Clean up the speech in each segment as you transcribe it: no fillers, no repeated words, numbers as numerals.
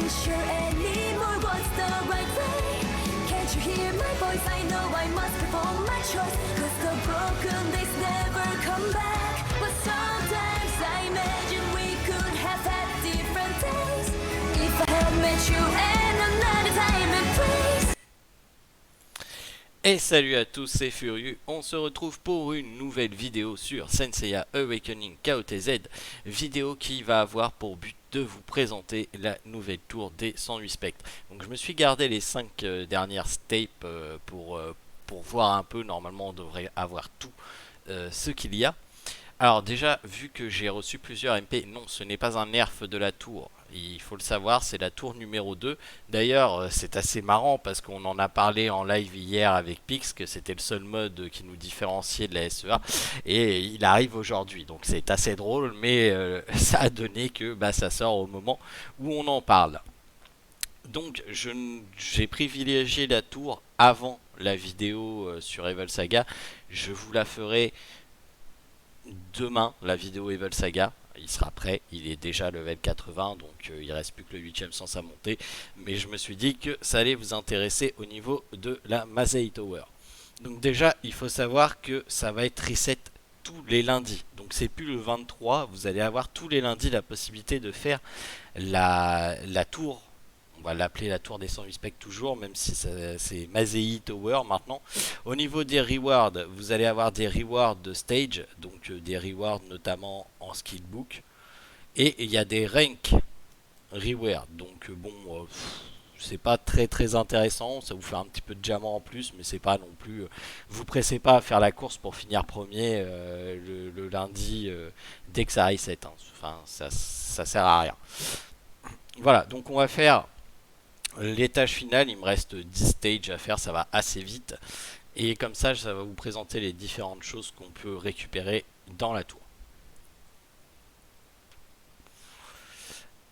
sure anymore what's the right way. Can't you hear my voice? I know I must perform my choice. Cause the broken days never come back. But sometimes I imagine we could have had different days. If I had met you at another time and place. Et salut à tous, c'est Furieux, on se retrouve pour une nouvelle vidéo sur Saint Seiya Awakening KOTZ, vidéo qui va avoir pour but de vous présenter la nouvelle tour des 108 spectres. Donc je me suis gardé les 5 dernières tapes pour voir un peu, normalement on devrait avoir tout ce qu'il y a. Alors déjà, vu que j'ai reçu plusieurs MP, non, ce n'est pas un nerf de la tour. Il faut le savoir, c'est la tour numéro 2. D'ailleurs, c'est assez marrant parce qu'on en a parlé en live hier avec Pix, que c'était le seul mode qui nous différenciait de la SEA. Et il arrive aujourd'hui, donc c'est assez drôle, mais ça a donné que ça sort au moment où on en parle. Donc j'ai privilégié la tour avant la vidéo sur Evil Saga. Je vous la ferai demain, la vidéo Evil Saga. Il sera prêt, il est déjà level 80, donc il reste plus que le 8ème sans sa montée. Mais je me suis dit que ça allait vous intéresser au niveau de la Masei Tower. Donc déjà, il faut savoir que ça va être reset tous les lundis. Donc c'est plus le 23, vous allez avoir tous les lundis la possibilité de faire la tour. On va l'appeler la tour des 108 spectres toujours, même si c'est Masei Tower maintenant. Au niveau des rewards, vous allez avoir des rewards de stage, donc des rewards notamment en skill book. Et il y a des rank rewards, donc c'est pas très intéressant, ça vous fait un petit peu de diamant en plus, mais c'est pas non plus... vous pressez pas à faire la course pour finir premier le lundi dès que ça reset, hein. Enfin, ça sert à rien. Voilà, donc on va faire l'étage final, il me reste 10 stages à faire, ça va assez vite. Et comme ça va vous présenter les différentes choses qu'on peut récupérer dans la tour.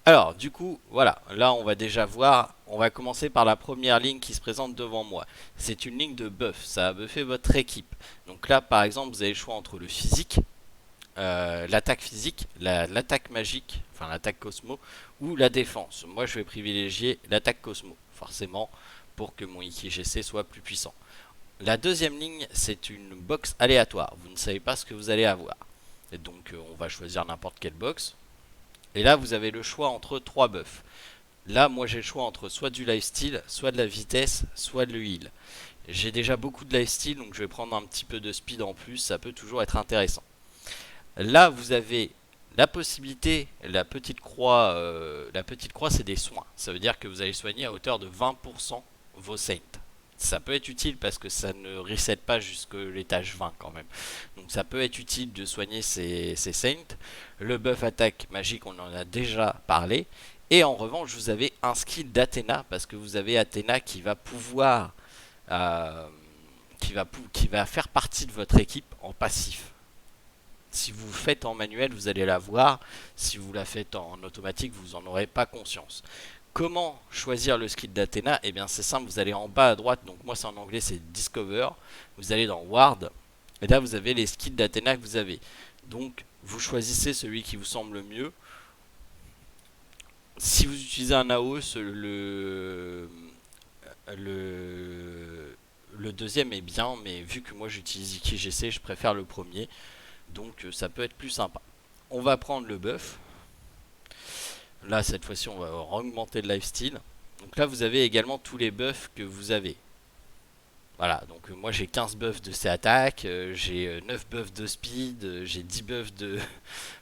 Alors du coup, voilà, là on va déjà voir, on va commencer par la première ligne qui se présente devant moi. C'est une ligne de buff, ça va buffer votre équipe. Donc là par exemple vous avez le choix entre le physique, l'attaque physique, l'attaque magique, enfin l'attaque Cosmo, ou la défense. Moi je vais privilégier l'attaque Cosmo, forcément, pour que mon IKGC soit plus puissant. La deuxième ligne, c'est une box aléatoire, vous ne savez pas ce que vous allez avoir. Et donc on va choisir n'importe quelle box. Et là vous avez le choix entre 3 buffs. Là moi j'ai le choix entre soit du lifesteal, soit de la vitesse, soit de l'heal. J'ai déjà beaucoup de lifesteal, donc je vais prendre un petit peu de speed en plus, ça peut toujours être intéressant. Là vous avez la possibilité, la petite croix c'est des soins. Ça veut dire que vous allez soigner à hauteur de 20% vos saints. Ça peut être utile parce que ça ne reset pas jusque l'étage 20 quand même. Donc ça peut être utile de soigner ces saints. Le buff attaque magique, on en a déjà parlé. Et en revanche vous avez un skill d'Athéna parce que vous avez Athéna qui va pouvoir qui va faire partie de votre équipe en passif. Si vous le faites en manuel, vous allez la voir. Si vous la faites en automatique, vous n'en aurez pas conscience. Comment choisir le skill d'Athéna? Eh bien c'est simple, vous allez en bas à droite, donc moi c'est en anglais, c'est Discover. Vous allez dans Ward, et là vous avez les skills d'Athéna que vous avez. Donc vous choisissez celui qui vous semble le mieux. Si vous utilisez un AOE, le deuxième est bien, mais vu que moi j'utilise IKGC, je préfère le premier. Donc ça peut être plus sympa. On va prendre le buff. Là cette fois-ci on va augmenter le lifesteal. Donc là vous avez également tous les buffs que vous avez. Voilà, donc moi j'ai 15 buffs de ces attaques, j'ai 9 buffs de speed, j'ai 10 buffs de...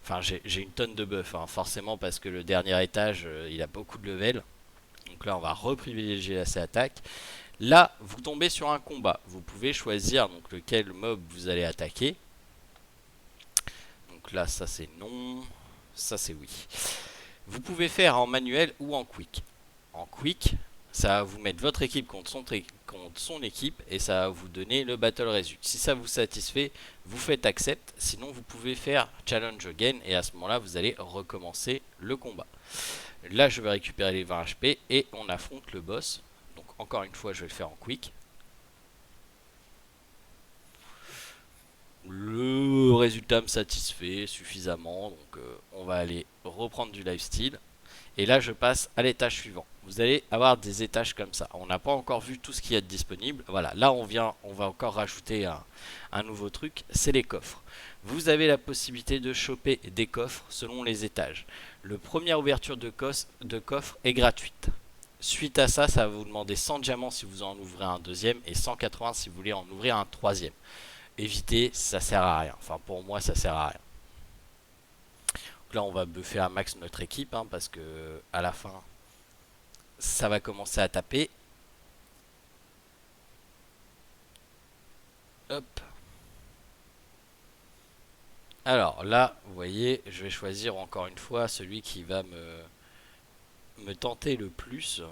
enfin j'ai une tonne de buffs, hein, forcément parce que le dernier étage il a beaucoup de level. Donc là on va reprivilégier ces attaques. Là vous tombez sur un combat, vous pouvez choisir donc lequel mob vous allez attaquer. Donc là ça c'est non, ça c'est oui. Vous pouvez faire en manuel ou en quick. En quick, ça va vous mettre votre équipe contre son équipe et ça va vous donner le battle result. Si ça vous satisfait, vous faites accept. Sinon vous pouvez faire challenge again et à ce moment là vous allez recommencer le combat. Là je vais récupérer les 20 HP et on affronte le boss. Donc encore une fois je vais le faire en quick. Le résultat me satisfait suffisamment, donc on va aller reprendre du lifesteal. Et là je passe à l'étage suivant. Vous allez avoir des étages comme ça. On n'a pas encore vu tout ce qui est disponible. Voilà, là on va encore rajouter un nouveau truc, c'est les coffres. Vous avez la possibilité de choper des coffres selon les étages. Le première ouverture de coffre est gratuite. Suite à ça, ça va vous demander 100 diamants si vous en ouvrez un deuxième et 180 si vous voulez en ouvrir un troisième. Évitez, ça sert à rien. Enfin pour moi ça sert à rien. Donc là on va buffer à max notre équipe parce que à la fin ça va commencer à taper. Hop. Alors là, vous voyez, je vais choisir encore une fois celui qui va me tenter le plus.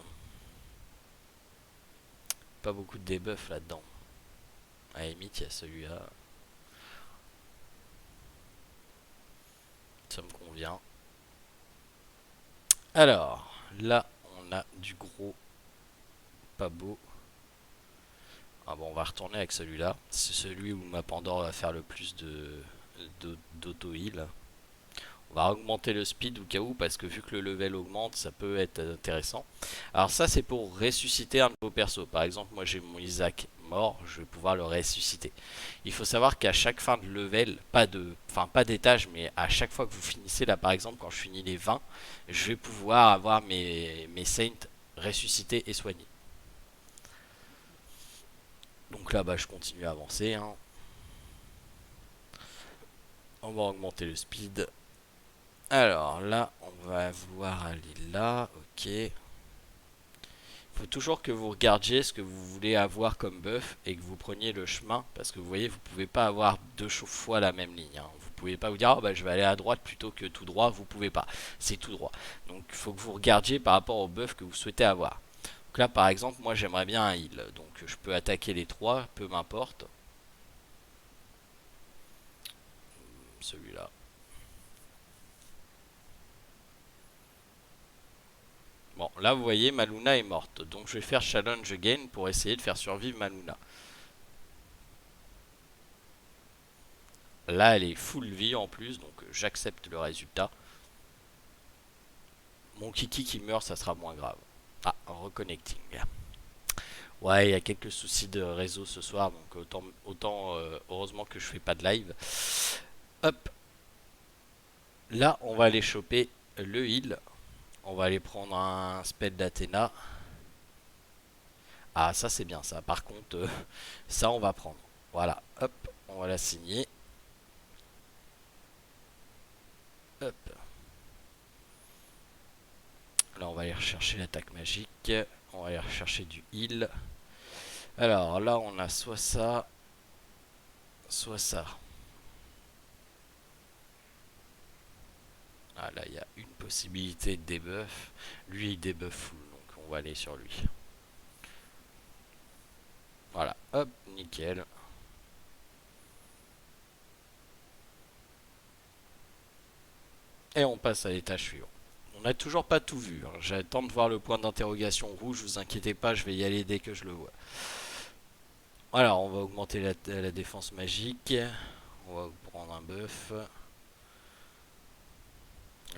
Pas beaucoup de debuff là-dedans. À la limite, il y a celui-là. Ça me convient. Alors, là, on a du gros. Pas beau. Ah bon, on va retourner avec celui-là. C'est celui où ma Pandore va faire le plus d'auto-heal. On va augmenter le speed au cas où, parce que vu que le level augmente, ça peut être intéressant. Alors ça, c'est pour ressusciter un de vos persos. Par exemple, moi j'ai mon Isaac mort, je vais pouvoir le ressusciter. Il faut savoir qu'à chaque fin de level, pas d'étage, mais à chaque fois que vous finissez, là par exemple, quand je finis les 20, je vais pouvoir avoir mes saints ressuscités et soignés. Donc là, je continue à avancer. On va augmenter le speed. Alors là, on va vouloir aller là, ok. Il faut toujours que vous regardiez ce que vous voulez avoir comme buff et que vous preniez le chemin, parce que vous voyez, vous pouvez pas avoir deux fois la même ligne. Vous pouvez pas vous dire, je vais aller à droite plutôt que tout droit, vous pouvez pas, c'est tout droit. Donc il faut que vous regardiez par rapport au buff que vous souhaitez avoir. Donc là par exemple, moi j'aimerais bien un heal, donc je peux attaquer les trois, peu m'importe. Celui-là. Bon, là vous voyez, ma Luna est morte. Donc je vais faire challenge again pour essayer de faire survivre ma Luna. Là elle est full vie en plus, donc j'accepte le résultat. Mon Kiki qui meurt, ça sera moins grave. Ah, reconnecting. Ouais, il y a quelques soucis de réseau ce soir, donc autant heureusement que je fais pas de live. Hop. Là, on va aller choper le heal. On va aller prendre un spell d'Athéna. Ah, ça c'est bien ça. Par contre, ça on va prendre. Voilà, hop, on va la signer. Hop. Là, on va aller rechercher l'attaque magique. On va aller rechercher du heal. Alors là, on a soit ça, soit ça. Ah là, il y a une possibilité de debuff. Lui, il debuff full, donc on va aller sur lui. Voilà, hop, nickel. Et on passe à l'étage suivant. On n'a toujours pas tout vu. J'attends de voir le point d'interrogation rouge. Vous inquiétez pas, je vais y aller dès que je le vois. Alors, on va augmenter la défense magique. On va prendre un buff.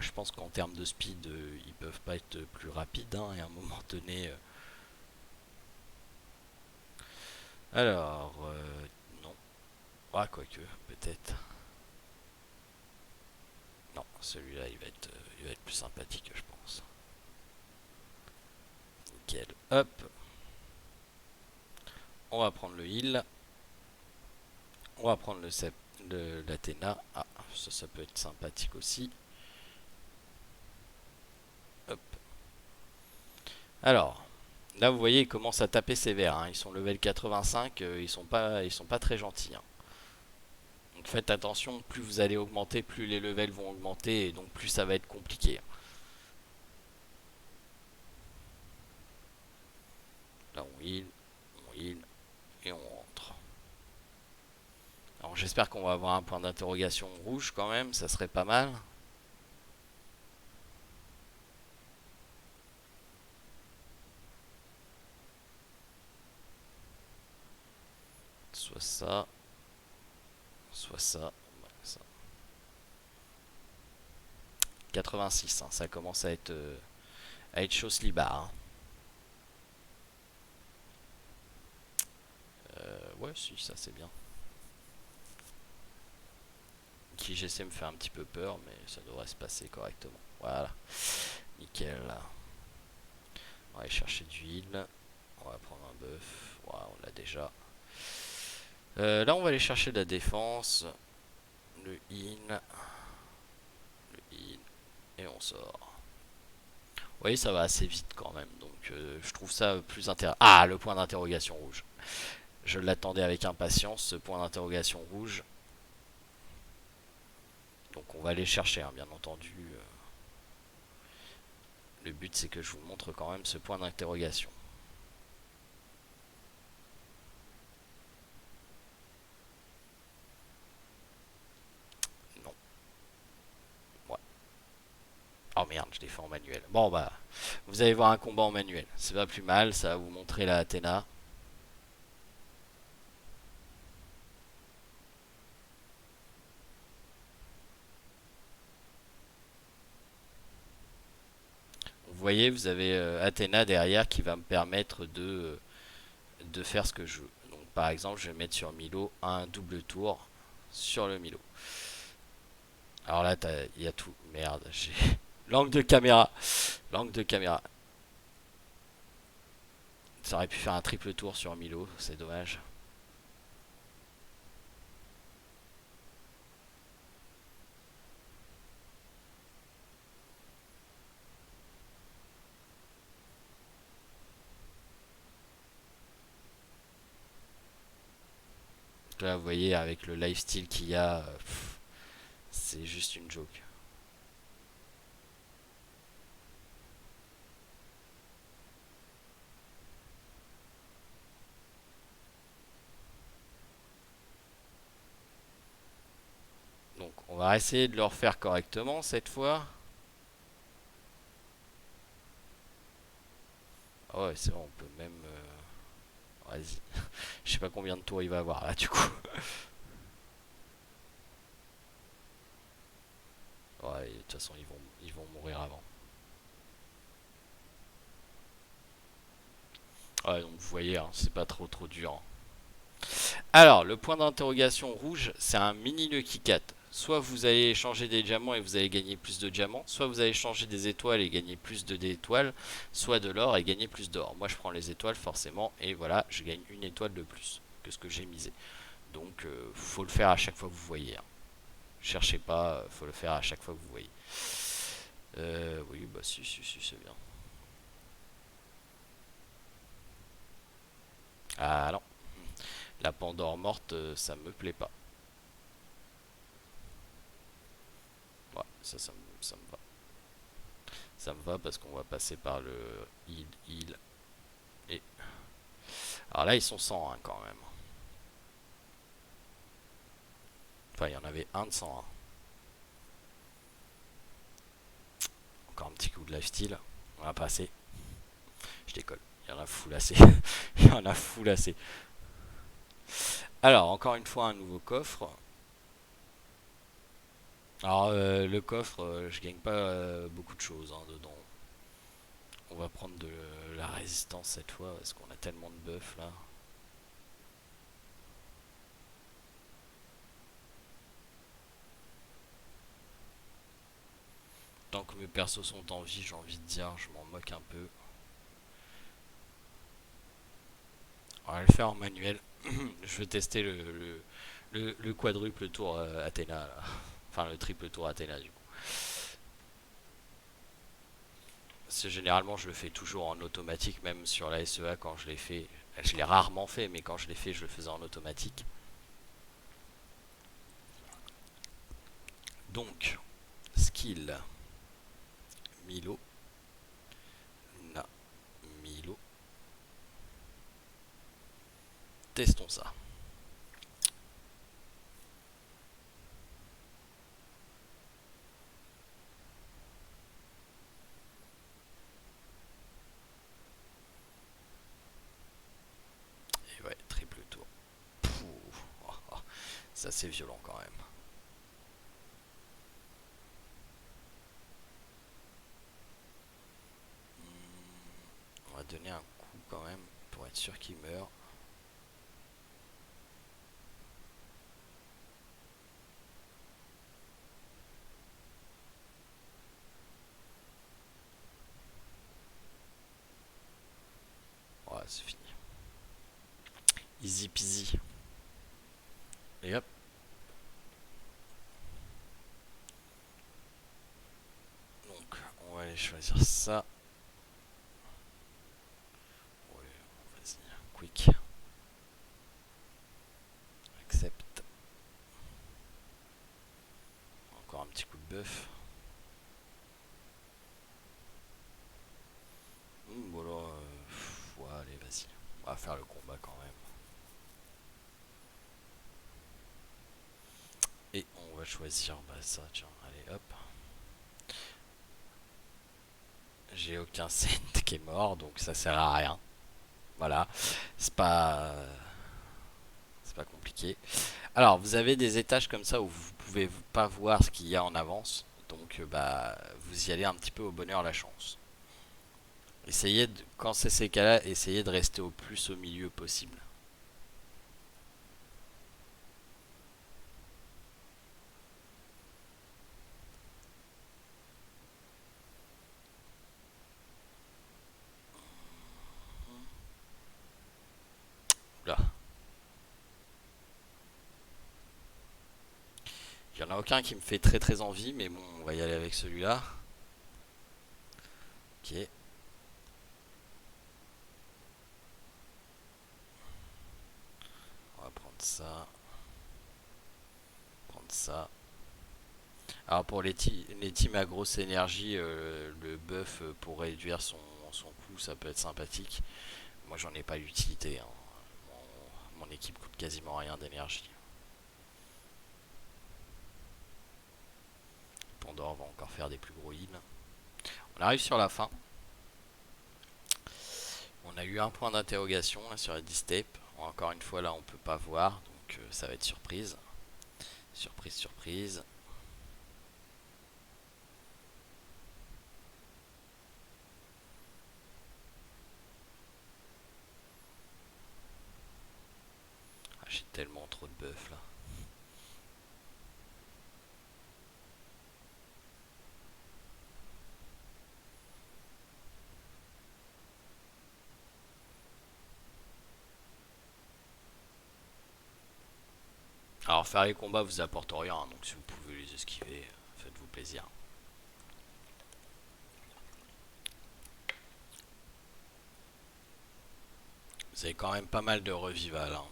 Je pense qu'en termes de speed, ils peuvent pas être plus rapides. Et à un moment donné... Alors, non. Ah, quoique, peut-être. Non, celui-là, il va être plus sympathique, je pense. Nickel. Hop. On va prendre le heal. On va prendre l'Athéna. Ah, ça peut être sympathique aussi. Hop. Alors, là vous voyez, ils commencent à taper sévère. Ils sont level 85, ils sont pas très gentils. Donc faites attention, plus vous allez augmenter, plus les levels vont augmenter, et donc plus ça va être compliqué. Là on heal, et on rentre. Alors j'espère qu'on va avoir un point d'interrogation rouge quand même, ça serait pas mal. Soit ça, soit ça. 86, hein, ça commence à être chaud slibard. Hein. Ouais, si, ça c'est bien. Qui j'essaie me faire un petit peu peur, mais ça devrait se passer correctement. Voilà, nickel. On va aller chercher du heal. On va prendre un buff. Voilà, on l'a déjà. Là, on va aller chercher de la défense. Le heal. Le heal. Et on sort. Vous voyez, ça va assez vite quand même. Donc, je trouve ça plus intéressant. Ah, le point d'interrogation rouge. Je l'attendais avec impatience, ce point d'interrogation rouge. Donc, on va aller chercher, hein, bien entendu. Le but, c'est que je vous montre quand même ce point d'interrogation. Non. Ouais. Oh merde, je l'ai fait en manuel. Bon, bah, vous allez voir un combat en manuel. C'est pas plus mal, ça va vous montrer la Athéna. Vous voyez, vous avez Athéna derrière qui va me permettre de faire ce que je veux. Donc, par exemple, je vais mettre sur Milo un double tour sur le Milo. Alors là, il y a tout. Merde, j'ai l'angle de caméra. L'angle de caméra. Ça aurait pu faire un triple tour sur Milo, c'est dommage. Donc là, vous voyez, avec le lifestyle qu'il y a, c'est juste une joke. Donc, on va essayer de le refaire correctement cette fois. Ah ouais, c'est bon, on peut même... Vas-y. Je sais pas combien de tours il va avoir là, du coup. Ouais, de toute façon, ils vont mourir avant. Ouais, donc vous voyez, hein, c'est pas trop dur. Hein. Alors, le point d'interrogation rouge, c'est un mini Lucky Cat. Soit vous allez échanger des diamants et vous allez gagner plus de diamants, soit vous allez changer des étoiles et gagner plus d'étoiles, soit de l'or et gagner plus d'or. Moi je prends les étoiles forcément et voilà, je gagne une étoile de plus que ce que j'ai misé. Donc faut le faire à chaque fois que vous voyez. Hein. Cherchez pas, faut le faire à chaque fois que vous voyez. Oui, bah si, c'est bien. Ah non, la Pandore morte, ça me plaît pas. Ouais, ça me va. Ça me va parce qu'on va passer par le heal et... Alors là, ils sont 101 quand même. Enfin, il y en avait un de 101. Encore un petit coup de lifestyle. On va passer. Je décolle. Il y en a full assez. Il y en a full assez. Alors, encore une fois, un nouveau coffre. Alors, le coffre, je gagne pas beaucoup de choses hein, dedans. On va prendre de la résistance cette fois parce qu'on a tellement de buffs là. Tant que mes persos sont en vie, j'ai envie de dire, je m'en moque un peu. On va le faire en manuel. Je vais tester le quadruple tour Athéna là. Enfin le triple tour Athéna du coup. Parce que généralement je le fais toujours en automatique, même sur la SEA quand je l'ai fait. Je l'ai rarement fait, mais quand je l'ai fait, je le faisais en automatique. Donc, skill. Milo. Na. Milo. Testons ça. Et ouais, triple tour. Pouh. Oh, oh. Ça c'est violent quand même. donner un coup quand même pour être sûr qu'il meurt. Ouais, c'est fini. Easy peasy. Et hop. Donc, on va aller choisir ça. Ouais, vas-y, quick. Accepte. Encore un petit coup de bœuf. Voilà, ouais, allez, vas-y. On va faire le combat quand même. Et on va choisir bah, ça, tiens, allez, hop. J'ai aucun cent qui est mort, donc ça sert à rien. Voilà, c'est pas compliqué. Alors, vous avez des étages comme ça où vous pouvez pas voir ce qu'il y a en avance. Donc, bah, vous y allez un petit peu au bonheur la chance. Essayez de, quand c'est ces cas-là, essayez de rester au plus au milieu possible. Là, il y en a aucun qui me fait très très envie, mais bon, on va y aller avec celui-là. Ok. On va prendre ça. Prendre ça. Alors pour les teams à grosse énergie, le buff pour réduire son coût, ça peut être sympathique. Moi j'en ai pas l'utilité, hein. Mon équipe coûte quasiment rien d'énergie. Pandore va encore faire des plus gros heals. On arrive sur la fin. On a eu un point d'interrogation sur la distape. Encore une fois là on peut pas voir, donc ça va être surprise. Surprise, surprise. Ah, j'ai tellement trop de buff là. Alors faire les combats vous apporte rien, donc si vous pouvez les esquiver, faites-vous plaisir. Vous avez quand même pas mal de revival, hein.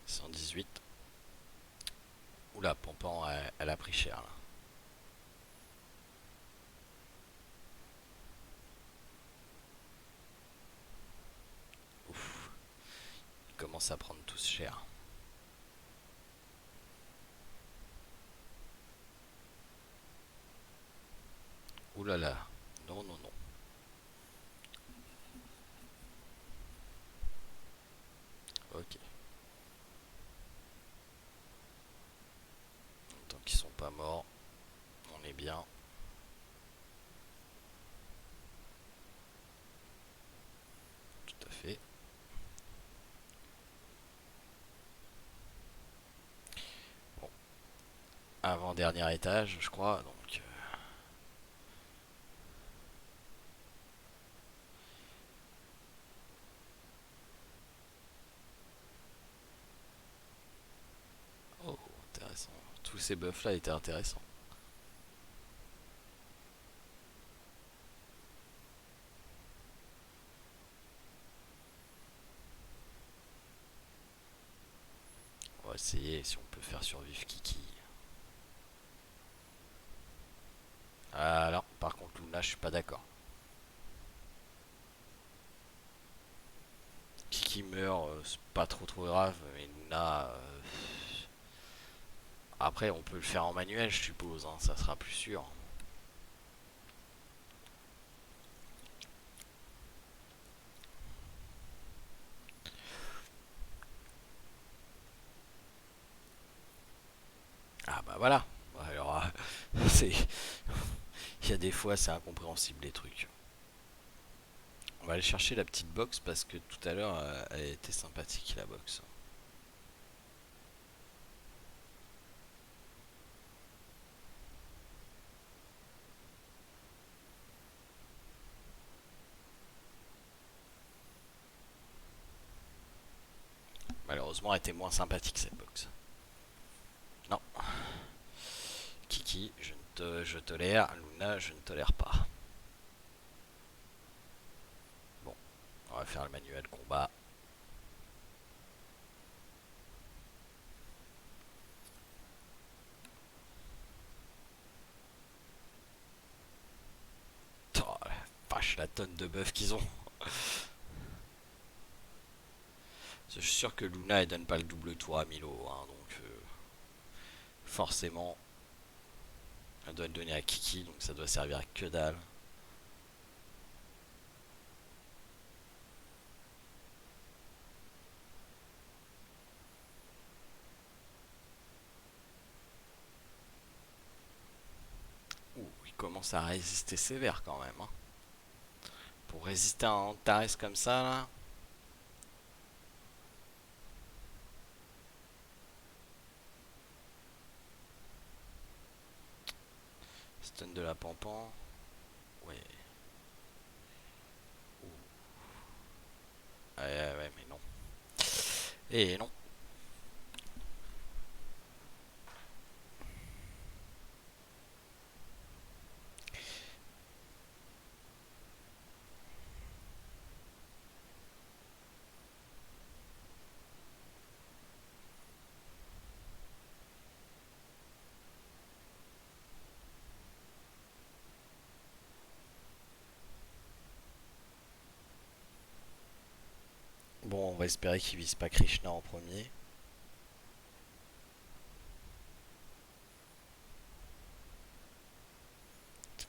118. Oula, Pampan, elle a pris cher là. Ouf. Ils commencent à prendre tous cher. Oulala. Là là. Non, non, non. Ok. Tant qu'ils sont pas morts, on est bien. Tout à fait. Bon. Avant-dernier étage, je crois. Donc. Oh, intéressant. Tous ces buffs là étaient intéressants. On va essayer si on peut faire survivre Kiki. Ah non, par contre Luna, je suis pas d'accord. Kiki meurt, c'est pas trop grave, mais Luna. Après, on peut le faire en manuel, je suppose, hein, ça sera plus sûr. voilà. Alors, c'est... Il y a des fois, c'est incompréhensible les trucs. On va aller chercher la petite box parce que tout à l'heure, elle était sympathique la box. Malheureusement, elle était moins sympathique cette box. Non. Kiki, je tolère. Luna, je ne tolère pas. Bon, on va faire le manuel combat. Oh, la vache, la tonne de bœufs qu'ils ont. Je suis sûr que Luna elle donne pas le double tour à Milo, hein, donc forcément elle doit le donner à Kiki, donc ça doit servir à que dalle. Ouh, il commence à résister sévère quand même. Hein. Pour résister à un Antares comme ça là. Stun de la Pampan. Ouais. Ouh. Ouais, mais non. Et non. Bon, on va espérer qu'il vise pas Krishna en premier.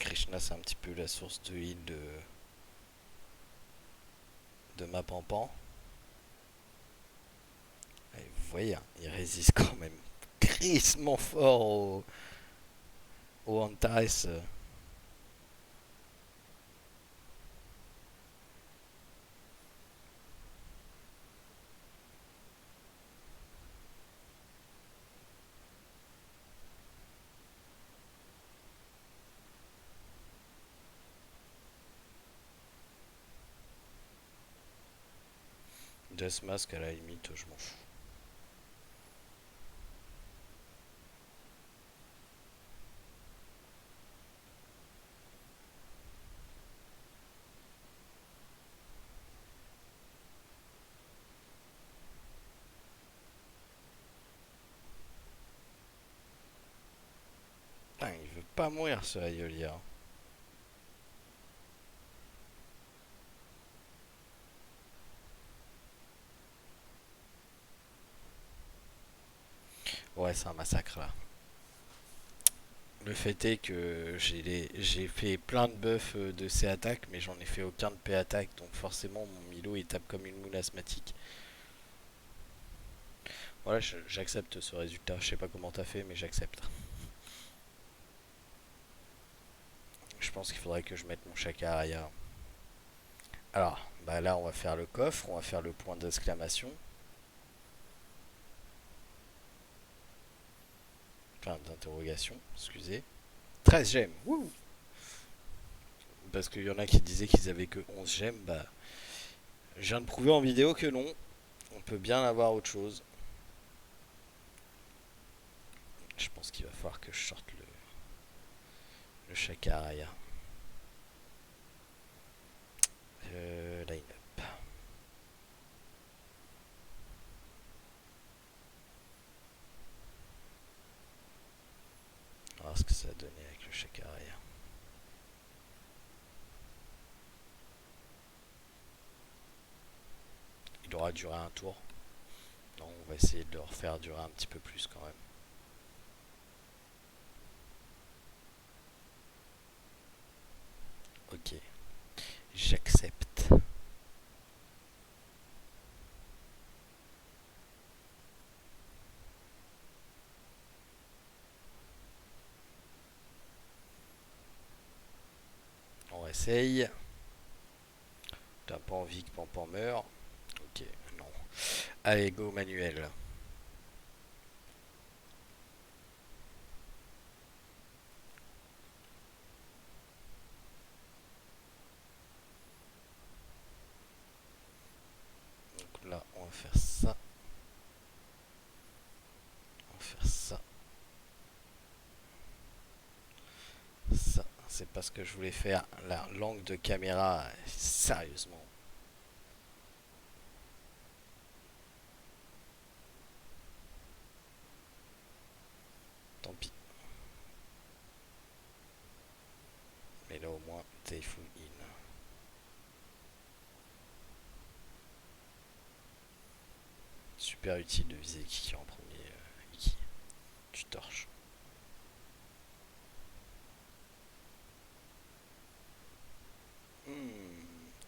Krishna c'est un petit peu la source de heal de ma Pampan. Et vous voyez, hein, il résiste quand même crissement fort au Antares. Death Mask à la limite, je m'en fous. Putain, il veut pas mourir ce Ayolia. Ouais, c'est un massacre là. Le fait est que j'ai fait plein de buffs de C attaque, mais j'en ai fait aucun de P attaque, donc forcément mon Milo il tape comme une moule asthmatique. Voilà, j'accepte ce résultat. Je sais pas comment t'as fait, mais j'accepte. Je pense qu'il faudrait que je mette mon Chakaraya. Alors, bah là on va faire le coffre, on va faire le point d'exclamation. Enfin, d'interrogation, excusez. 13 gemmes, wouh! Parce qu'il y en a qui disaient qu'ils avaient que 11 gemmes, bah... Je viens de prouver en vidéo que non. On peut bien avoir autre chose. Je pense qu'il va falloir que je sorte le Chakaraya. Line-up. On va voir ce que ça a donné avec le Chakaraya. Il aura duré un tour. Non, on va essayer de le refaire durer un petit peu plus quand même. Ok, j'accepte. essaye. T'as pas envie que Pampan meure? Ok, non. Allez, go manuel. Donc là, on va faire ça. On va faire ça. Ça, c'est pas ce que je voulais faire. L'angle de caméra, sérieusement. Tant pis. Mais là au moins, t'es full in. Super utile de viser Iki en premier. Iki, tu torches.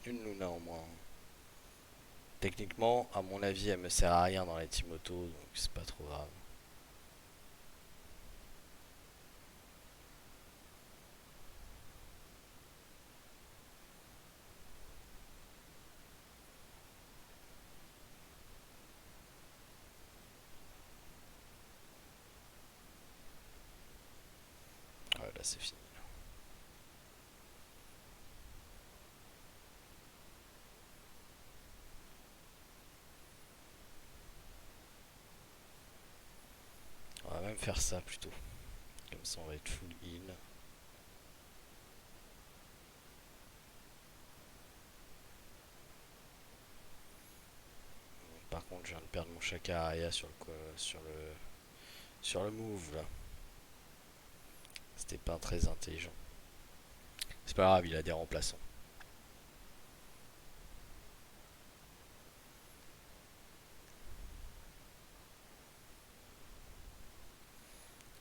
Une Luna en moins. Techniquement, à mon avis, elle me sert à rien dans la team auto, donc c'est pas trop grave. Ouais, là c'est fini. On va même faire ça plutôt. Comme ça on va être full in. Par contre, je viens de perdre mon Shaka Araya sur le move là. C'était pas très intelligent. C'est pas grave, il a des remplaçants.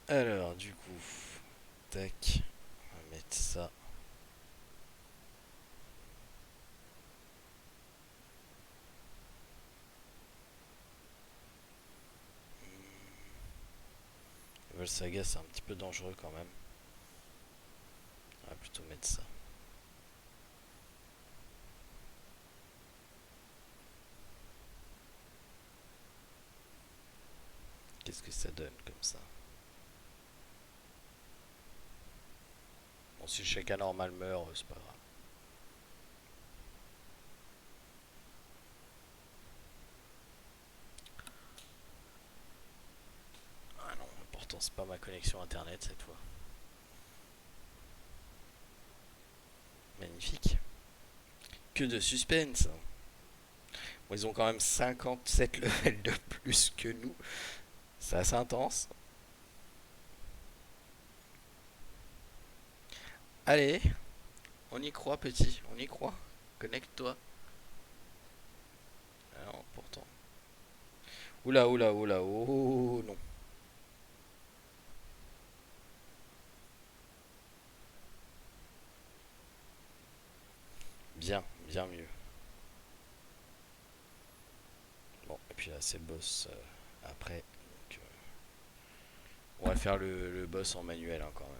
Alors, du coup, tac, on va mettre ça. Volsaga, c'est un petit peu dangereux quand même. On va plutôt mettre ça. Qu'est-ce que ça donne comme ça? Bon, si le Shaka normal meurt, c'est pas grave. Ah non, l'important c'est pas ma connexion internet cette fois. Magnifique. Que de suspense. Bon, ils ont quand même 57 levels de plus que nous. C'est assez intense. Allez, on y croit petit, on y croit. Connecte-toi. Ah non, pourtant. Oula, oula, oula, oh non. Bien, bien mieux. Bon, et puis là c'est le boss après. Donc, on va faire le boss en manuel hein, quand même.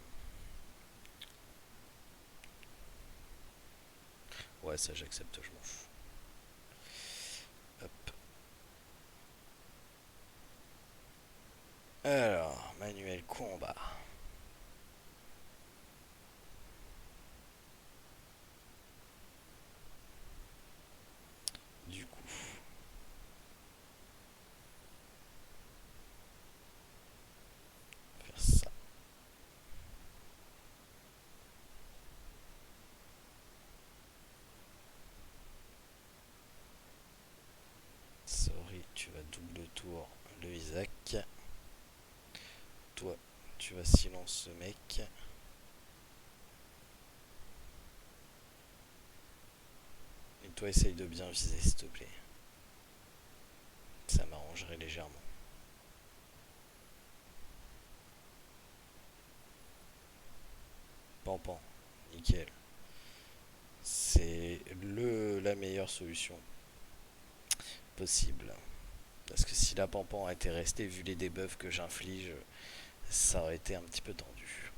Ouais, ça j'accepte, je m'en fous. Hop. Alors, manuel combat. Du coup. Faire ça. Sorry, tu vas double tour le Isaac. Toi, tu vas silence ce mec. Et toi, essaye de bien viser, s'il te plaît. Ça m'arrangerait légèrement. Pampan, nickel. C'est la meilleure solution possible. Parce que si la Pampan était restée, vu les debuffs que j'inflige, ça aurait été un petit peu tendu.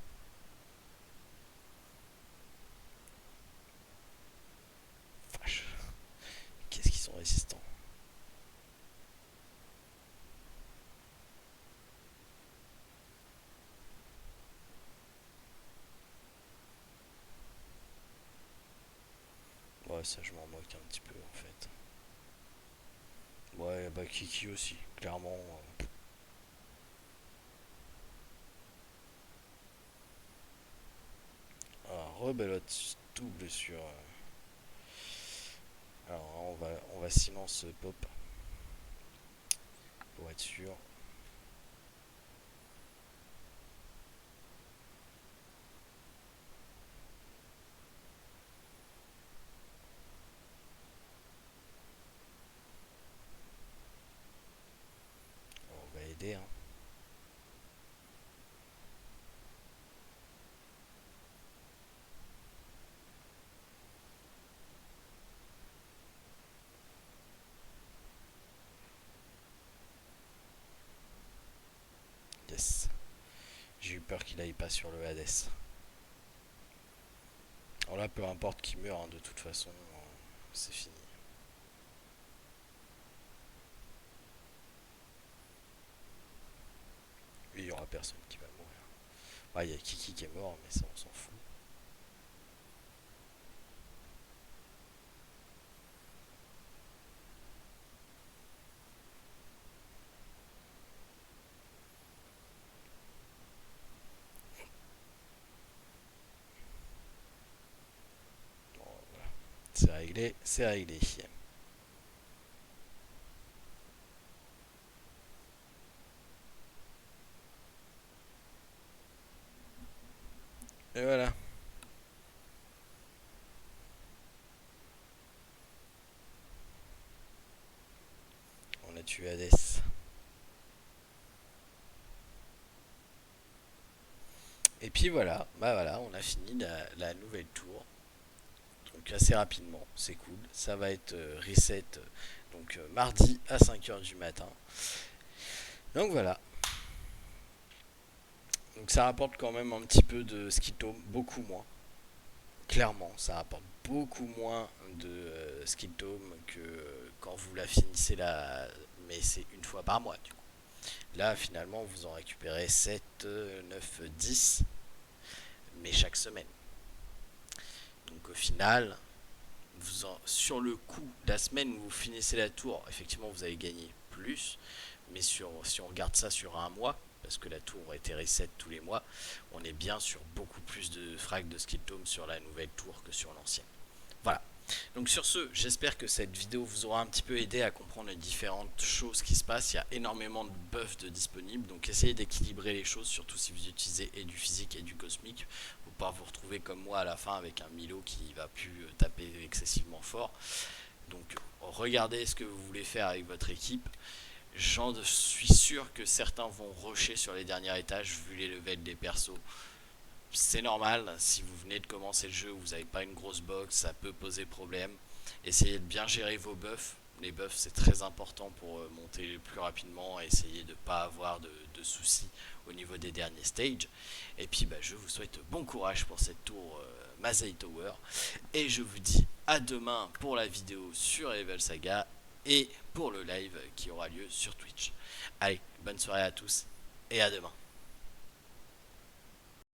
Ouais, ça je m'en moque un petit peu en fait. Ouais, bah Kiki aussi, clairement. Rebelote double sur. Alors on va silence pop pour être sûr. On va aider, hein. Yes. J'ai eu peur qu'il aille pas sur le Hades. Alors là, peu importe qui meurt, hein, de toute façon, c'est fini. Il y aura personne qui va mourir. Ouais, il y a Kiki qui est mort, mais ça, on s'en fout. Bon, voilà. C'est réglé, c'est réglé. Et voilà. On a tué Hades. Et puis voilà, bah voilà, on a fini la nouvelle tour. Donc assez rapidement, c'est cool. Ça va être reset donc mardi à 5h du matin. Donc voilà. Donc ça rapporte quand même un petit peu de skill tome, beaucoup moins. Clairement, ça rapporte beaucoup moins de skill tome que quand vous la finissez là, mais c'est une fois par mois du coup. Là finalement vous en récupérez 7, 9, 10, mais chaque semaine. Donc au final, sur le coup, la semaine où vous finissez la tour, effectivement vous allez gagner plus, mais si on regarde ça sur un mois, parce que la tour a été reset tous les mois, on est bien sur beaucoup plus de frags de skill tome sur la nouvelle tour que sur l'ancienne. Voilà. Donc sur ce, j'espère que cette vidéo vous aura un petit peu aidé à comprendre les différentes choses qui se passent. Il y a énormément de buffs de disponibles, donc essayez d'équilibrer les choses, surtout si vous utilisez et du physique et du cosmique, pour pas vous retrouver comme moi à la fin avec un Milo qui va plus taper excessivement fort. Donc regardez ce que vous voulez faire avec votre équipe. J'en suis sûr que certains vont rusher sur les derniers étages vu les levels des persos. C'est normal, si vous venez de commencer le jeu, vous n'avez pas une grosse box, ça peut poser problème. Essayez de bien gérer vos buffs. Les buffs c'est très important pour monter plus rapidement et essayer de ne pas avoir de soucis au niveau des derniers stages. Et puis bah, je vous souhaite bon courage pour cette tour Mazei Tower. Et je vous dis à demain pour la vidéo sur Level Saga et pour le live qui aura lieu sur Twitch. Allez, bonne soirée à tous et à demain.